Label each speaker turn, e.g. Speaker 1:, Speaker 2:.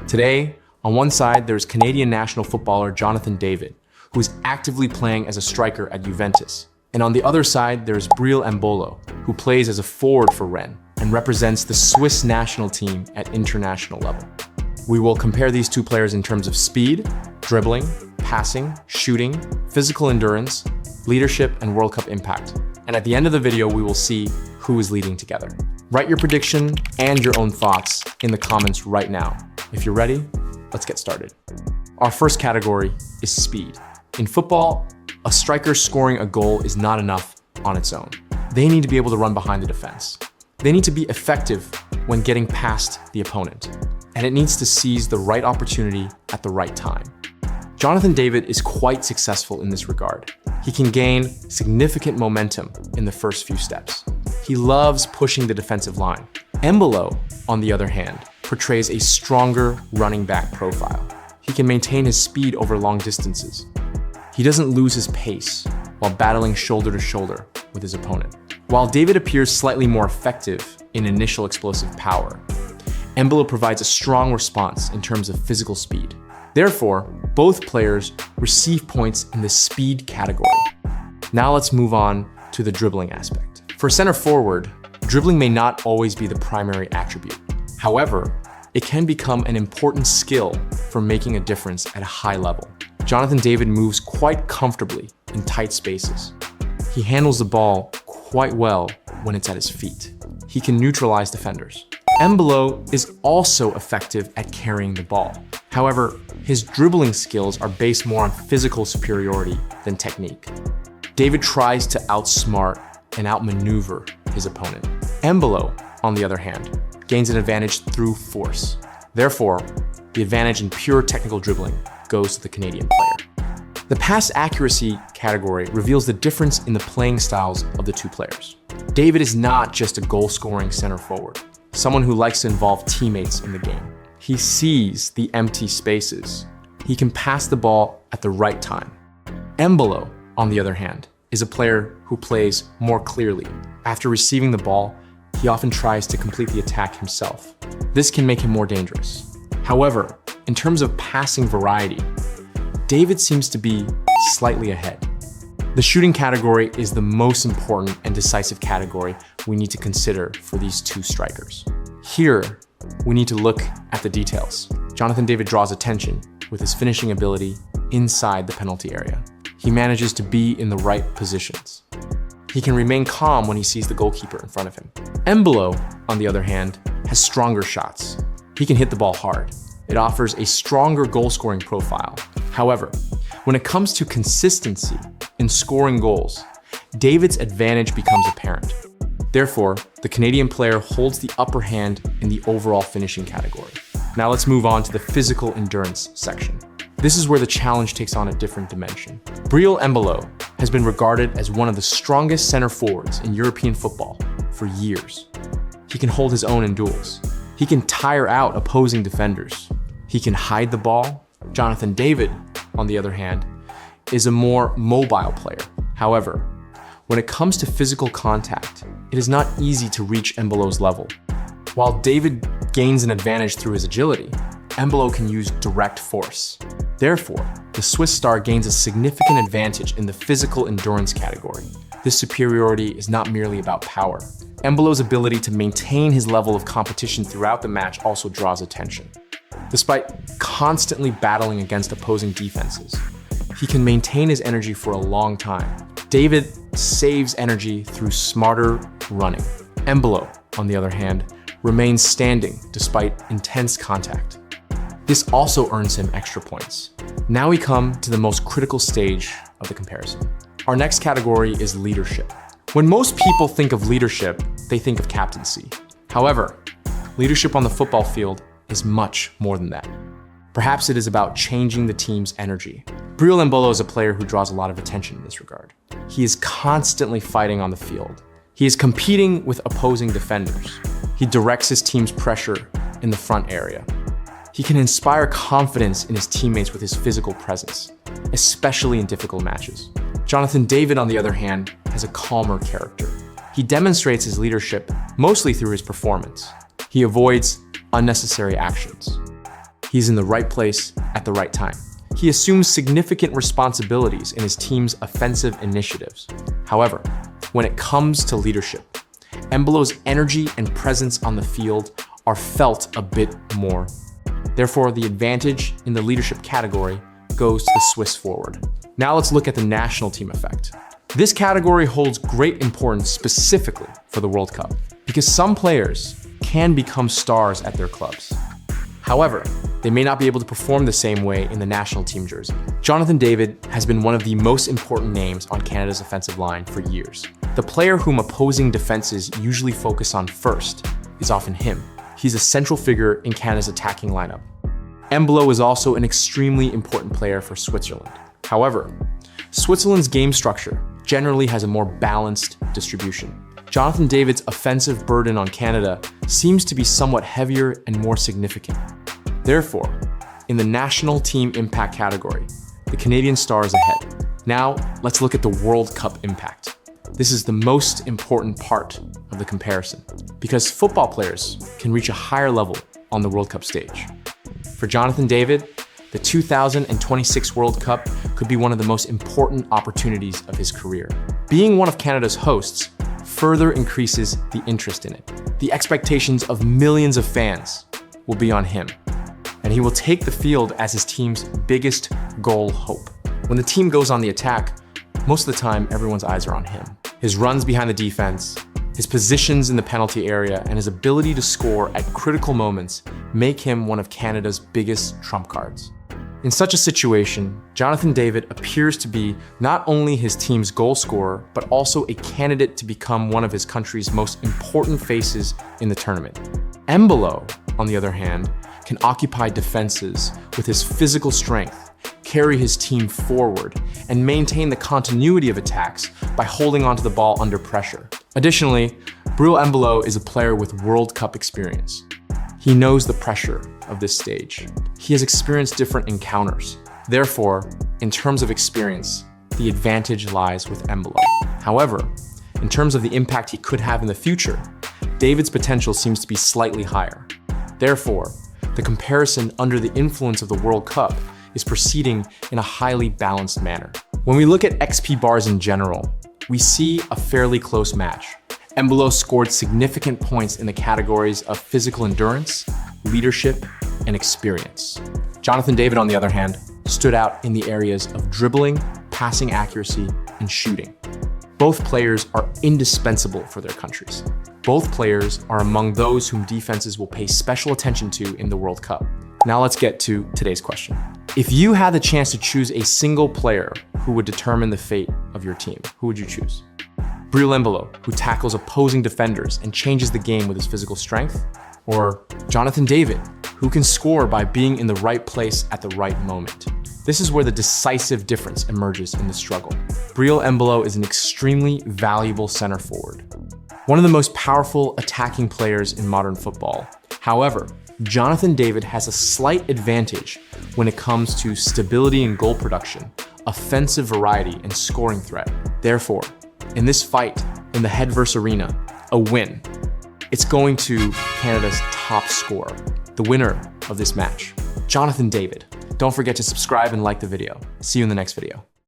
Speaker 1: Today, on one side, there's Canadian national footballer Jonathan David, who is actively playing as a striker at Juventus. And on the other side, there's Breel Embolo, who plays as a forward for Rennes and represents the Swiss national team at international level. We will compare these two players in terms of speed, dribbling, passing, shooting, physical endurance, leadership, and World Cup impact. And at the end of the video, we will see who is leading together. Write your prediction and your own thoughts in the comments right now. If you're ready, let's get started. Our first category is speed. In football, a striker scoring a goal is not enough on its own. They need to be able to run behind the defense. They need to be effective when getting past the opponent, and it needs to seize the right opportunity at the right time. Jonathan David is quite successful in this regard. He can gain significant momentum in the first few steps. He loves pushing the defensive line. Embolo, on the other hand, portrays a stronger running back profile. He can maintain his speed over long distances. He doesn't lose his pace while battling shoulder to shoulder with his opponent. While David appears slightly more effective in initial explosive power, Embolo provides a strong response in terms of physical speed. Therefore, both players receive points in the speed category. Now let's move on to the dribbling aspect. For center forward, dribbling may not always be the primary attribute. However, it can become an important skill for making a difference at a high level. Jonathan David moves quite comfortably in tight spaces. He handles the ball quite well when it's at his feet. He can neutralize defenders. Embolo is also effective at carrying the ball. However, his dribbling skills are based more on physical superiority than technique. David tries to outsmart and outmaneuver his opponent. Embolo, on the other hand, gains an advantage through force. Therefore, the advantage in pure technical dribbling goes to the Canadian player. The pass accuracy category reveals the difference in the playing styles of the two players. David is not just a goal-scoring center forward, someone who likes to involve teammates in the game. He sees the empty spaces. He can pass the ball at the right time. Embolo, on the other hand, is a player who plays more clearly. After receiving the ball, he often tries to complete the attack himself. This can make him more dangerous. However, in terms of passing variety, David seems to be slightly ahead. The shooting category is the most important and decisive category we need to consider for these two strikers. Here, we need to look at the details. Jonathan David draws attention with his finishing ability inside the penalty area. He manages to be in the right positions. He can remain calm when he sees the goalkeeper in front of him. Embolo, on the other hand, has stronger shots. He can hit the ball hard. It offers a stronger goal-scoring profile. However, when it comes to consistency in scoring goals, David's advantage becomes apparent. Therefore, the Canadian player holds the upper hand in the overall finishing category. Now let's move on to the physical endurance section. This is where the challenge takes on a different dimension. Breel Embolo has been regarded as one of the strongest center forwards in European football for years. He can hold his own in duels. He can tire out opposing defenders. He can hide the ball. Jonathan David, on the other hand, is a more mobile player. However, when it comes to physical contact, it is not easy to reach Embolo's level. While David gains an advantage through his agility, Embolo can use direct force. Therefore, the Swiss star gains a significant advantage in the physical endurance category. This superiority is not merely about power. Embolo's ability to maintain his level of competition throughout the match also draws attention. Despite constantly battling against opposing defenses, he can maintain his energy for a long time. David saves energy through smarter running. Embolo, on the other hand, remains standing despite intense contact. This also earns him extra points. Now we come to the most critical stage of the comparison. Our next category is leadership. When most people think of leadership, they think of captaincy. However, leadership on the football field is much more than that. Perhaps it is about changing the team's energy. Breel Embolo is a player who draws a lot of attention in this regard. He is constantly fighting on the field. He is competing with opposing defenders. He directs his team's pressure in the front area. He can inspire confidence in his teammates with his physical presence, especially in difficult matches. Jonathan David, on the other hand, has a calmer character. He demonstrates his leadership mostly through his performance. He avoids unnecessary actions. He's in the right place at the right time. He assumes significant responsibilities in his team's offensive initiatives. However, when it comes to leadership, Embolo's energy and presence on the field are felt a bit more. Therefore, the advantage in the leadership category goes to the Swiss forward. Now let's look at the national team effect. This category holds great importance specifically for the World Cup because some players can become stars at their clubs. However, they may not be able to perform the same way in the national team jersey. Jonathan David has been one of the most important names on Canada's offensive line for years. The player whom opposing defenses usually focus on first is often him. He's a central figure in Canada's attacking lineup. Embolo is also an extremely important player for Switzerland. However, Switzerland's game structure generally has a more balanced distribution. Jonathan David's offensive burden on Canada seems to be somewhat heavier and more significant. Therefore, in the national team impact category, the Canadian star is ahead. Now, let's look at the World Cup impact. This is the most important part of the comparison because football players can reach a higher level on the World Cup stage. For Jonathan David, the 2026 World Cup could be one of the most important opportunities of his career. Being one of Canada's hosts further increases the interest in it. The expectations of millions of fans will be on him, and he will take the field as his team's biggest goal hope. When the team goes on the attack, most of the time everyone's eyes are on him. His runs behind the defense, his positions in the penalty area, and his ability to score at critical moments make him one of Canada's biggest trump cards. In such a situation, Jonathan David appears to be not only his team's goal scorer, but also a candidate to become one of his country's most important faces in the tournament. Embolo, on the other hand, can occupy defenses with his physical strength, carry his team forward, and maintain the continuity of attacks by holding onto the ball under pressure. Additionally, Breel Embolo is a player with World Cup experience. He knows the pressure of this stage. He has experienced different encounters. Therefore, in terms of experience, the advantage lies with Embolo. However, in terms of the impact he could have in the future, David's potential seems to be slightly higher. Therefore, the comparison under the influence of the World Cup is proceeding in a highly balanced manner. When we look at XP bars in general, we see a fairly close match. Embolo scored significant points in the categories of physical endurance, leadership, and experience. Jonathan David, on the other hand, stood out in the areas of dribbling, passing accuracy, and shooting. Both players are indispensable for their countries. Both players are among those whom defenses will pay special attention to in the World Cup. Now let's get to today's question. If you had the chance to choose a single player who would determine the fate of your team, who would you choose? Breel Embolo, who tackles opposing defenders and changes the game with his physical strength? Or Jonathan David, who can score by being in the right place at the right moment? This is where the decisive difference emerges in the struggle. Breel Embolo is an extremely valuable center forward, one of the most powerful attacking players in modern football. However, Jonathan David has a slight advantage when it comes to stability in goal production, offensive variety, and scoring threat. Therefore, in this fight in the headverse arena, a win, it's going to Canada's top scorer, the winner of this match, Jonathan David. Don't forget to subscribe and like the video. See you in the next video.